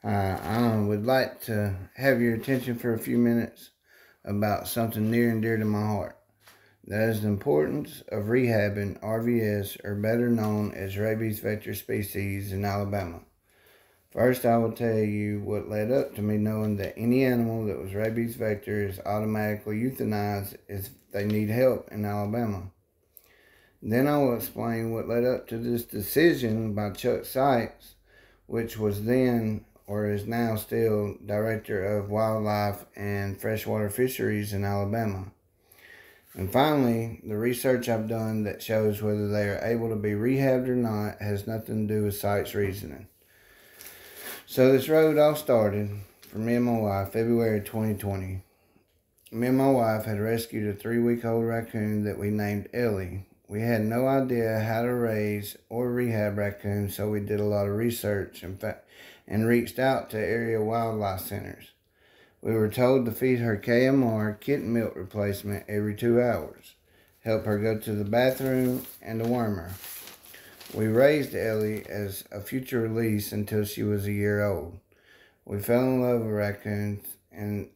I would like to have your attention for a few minutes about something near and dear to my heart. That is the importance of rehabbing RVS, or better known as rabies vector species, in Alabama. First, I will tell you what led up to me knowing that any animal that was rabies vector is automatically euthanized if they need help in Alabama. Then I will explain what led up to this decision by Chuck Sykes, which was then, or is now still, Director of Wildlife and Freshwater Fisheries in Alabama. And finally, the research I've done that shows whether they are able to be rehabbed or not has nothing to do with Sykes' reasoning. So this road all started for me and my wife February 2020. Me and my wife had rescued a 3-week-old raccoon that we named Ellie. We had no idea how to raise or rehab raccoons, so we did a lot of research and reached out to area wildlife centers. We were told to feed her KMR, kitten milk replacement, every 2 hours, help her go to the bathroom, and deworm her. We raised Ellie as a future release until she was a year old. We fell in love with raccoons, and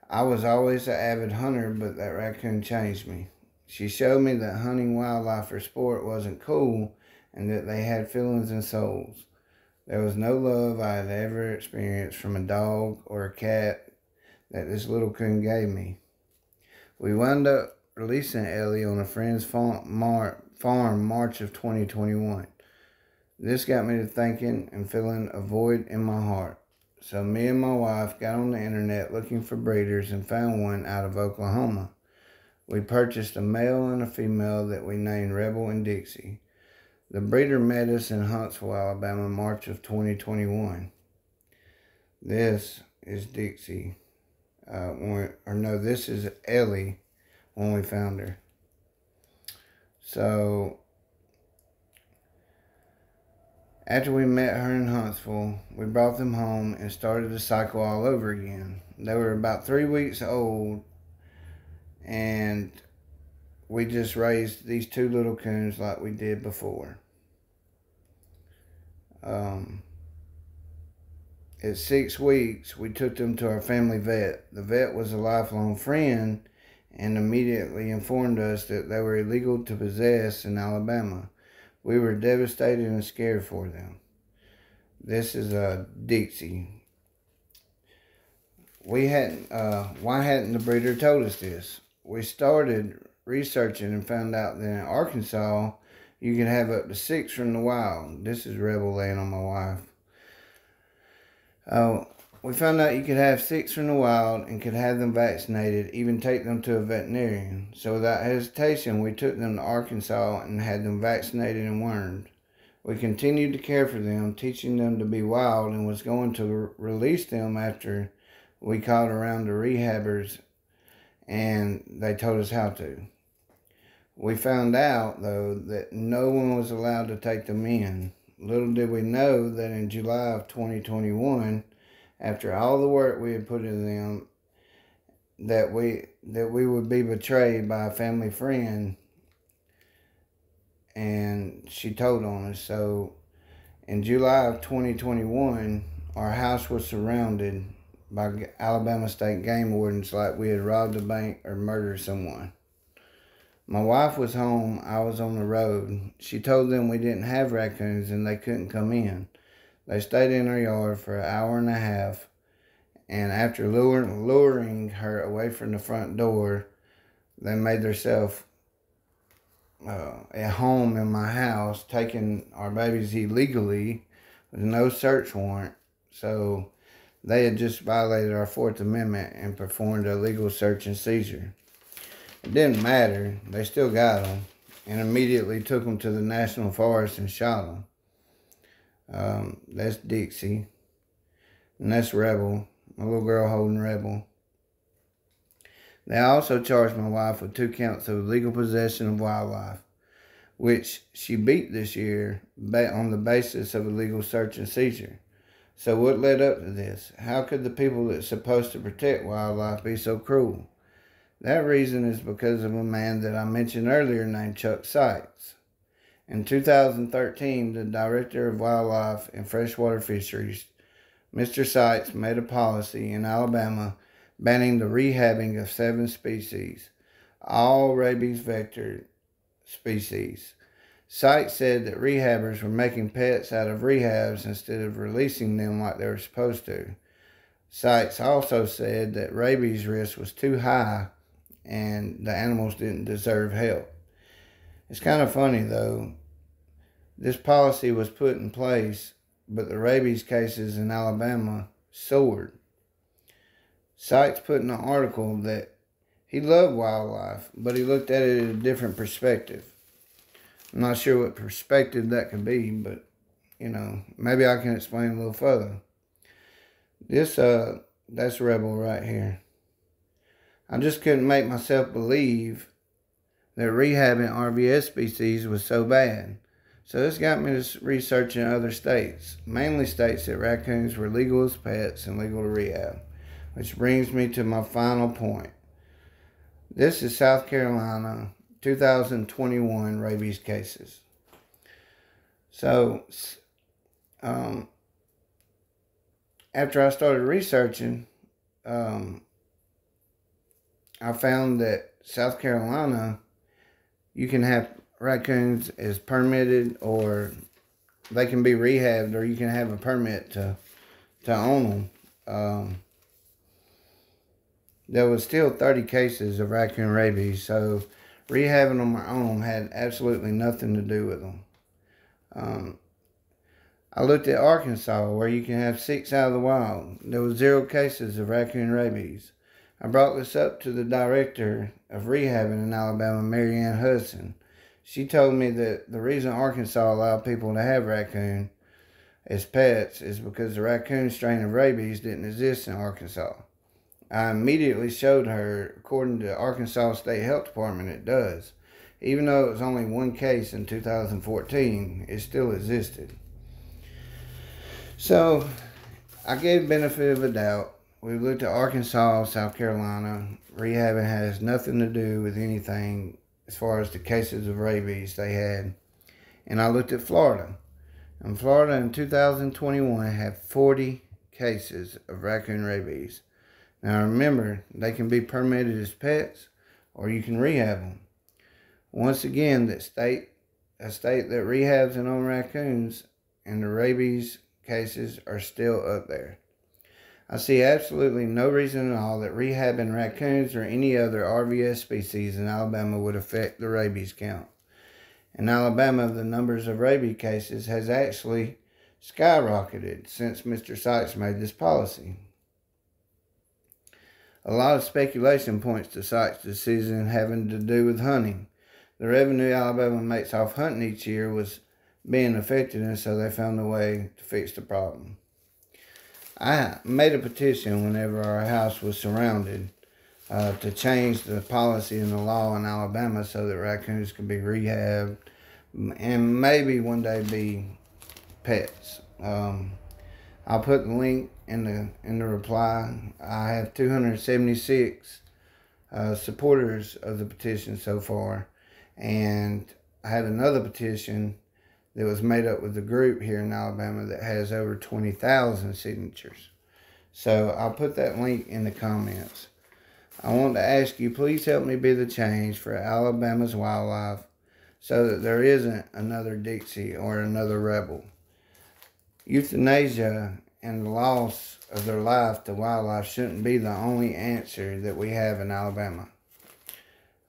I was always an avid hunter, but that raccoon changed me. She showed me that hunting wildlife for sport wasn't cool and that they had feelings and souls. There was no love I had ever experienced from a dog or a cat that this little coon gave me. We wound up releasing Ellie on a friend's farm March of 2021. This got me to thinking and feeling a void in my heart. So me and my wife got on the internet looking for breeders and found one out of Oklahoma. We purchased a male and a female that we named Rebel and Dixie. The breeder met us in Huntsville, Alabama, March of 2021. This is Dixie. This is Ellie when we found her. So, after we met her in Huntsville, we brought them home and started the cycle all over again. They were about 3 weeks old, and we just raised these 2 little coons like we did before. At 6 weeks, we took them to our family vet. The vet was a lifelong friend and immediately informed us that they were illegal to possess in Alabama. We were devastated and scared for them. This is Dixie. Why hadn't the breeder told us this? We started researching and found out that in Arkansas, you can have up to 6 from the wild. This is Rebel laying on my wife. We found out you could have 6 from the wild and could have them vaccinated, even take them to a veterinarian. So without hesitation, we took them to Arkansas and had them vaccinated and wormed. We continued to care for them, teaching them to be wild, and was going to release them after we called around the rehabbers and they told us how to. We found out, though, that no one was allowed to take them in. Little did we know that in July of 2021, after all the work we had put into them, that we would be betrayed by a family friend, and she told on us. So in July of 2021, our house was surrounded by Alabama State game wardens like we had robbed a bank or murdered someone. My wife was home, I was on the road. She told them we didn't have raccoons and they couldn't come in. They stayed in our yard for an hour and a half, and after luring her away from the front door, they made themselves at home in my house, taking our babies illegally with no search warrant. So they had just violated our 4th Amendment and performed a legal search and seizure. It didn't matter. They still got them and immediately took them to the National Forest and shot them. That's Dixie. And that's Rebel, my little girl holding Rebel. They also charged my wife with 2 counts of illegal possession of wildlife, which she beat this year on the basis of illegal search and seizure. So what led up to this? How could the people that's supposed to protect wildlife be so cruel? That reason is because of a man that I mentioned earlier named Chuck Sykes. In 2013, the Director of Wildlife and Freshwater Fisheries Mr. Sykes made a policy in Alabama banning the rehabbing of 7 species, all rabies vector species. Sykes said that rehabbers were making pets out of rehabs instead of releasing them like they were supposed to. Sykes also said that rabies risk was too high and the animals didn't deserve help. It's kind of funny though. This policy was put in place, but the rabies cases in Alabama soared. Sykes put in an article that he loved wildlife, but he looked at it in a different perspective. I'm not sure what perspective that could be, but, maybe I can explain a little further. That's Rebel right here. I just couldn't make myself believe that rehabbing RVS species was so bad. So this got me to researching other states, mainly states that raccoons were legal as pets and legal to rehab, which brings me to my final point. This is South Carolina, 2021 rabies cases. So, after I started researching, I found that South Carolina, you can have raccoons as permitted, or they can be rehabbed, or you can have a permit to own them. There was still 30 cases of raccoon rabies, so rehabbing them or owning them had absolutely nothing to do with them. I looked at Arkansas, where you can have 6 out of the wild. There was 0 cases of raccoon rabies. I brought this up to the director of rehabbing in Alabama, Mary Ann Hudson. She told me that the reason Arkansas allowed people to have raccoon as pets is because the raccoon strain of rabies didn't exist in Arkansas. I immediately showed her, according to Arkansas State Health Department, it does. Even though it was only 1 case in 2014, it still existed. So, I gave benefit of a doubt. We looked at Arkansas, South Carolina. Rehabbing has nothing to do with anything as far as the cases of rabies they had. And I looked at Florida. And Florida in 2021 had 40 cases of raccoon rabies. Now remember, they can be permitted as pets, or you can rehab them. Once again, a state that rehabs and owns raccoons, and the rabies cases are still up there. I see absolutely no reason at all that rehabbing raccoons or any other RVS species in Alabama would affect the rabies count. In Alabama, the numbers of rabies cases has actually skyrocketed since Mr. Sykes made this policy. A lot of speculation points to Sykes' decision having to do with hunting. The revenue Alabama makes off hunting each year was being affected, and so they found a way to fix the problem. I made a petition whenever our house was surrounded to change the policy and the law in Alabama so that raccoons could be rehabbed and maybe one day be pets. I'll put the link in the reply. I have 276 supporters of the petition so far, and I had another petition that was made up with a group here in Alabama that has over 20,000 signatures. So I'll put that link in the comments. I want to ask you, please help me be the change for Alabama's wildlife so that there isn't another Dixie or another Rebel. Euthanasia and the loss of their life to wildlife shouldn't be the only answer that we have in Alabama.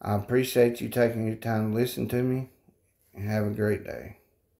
I appreciate you taking your time to listen to me, and have a great day.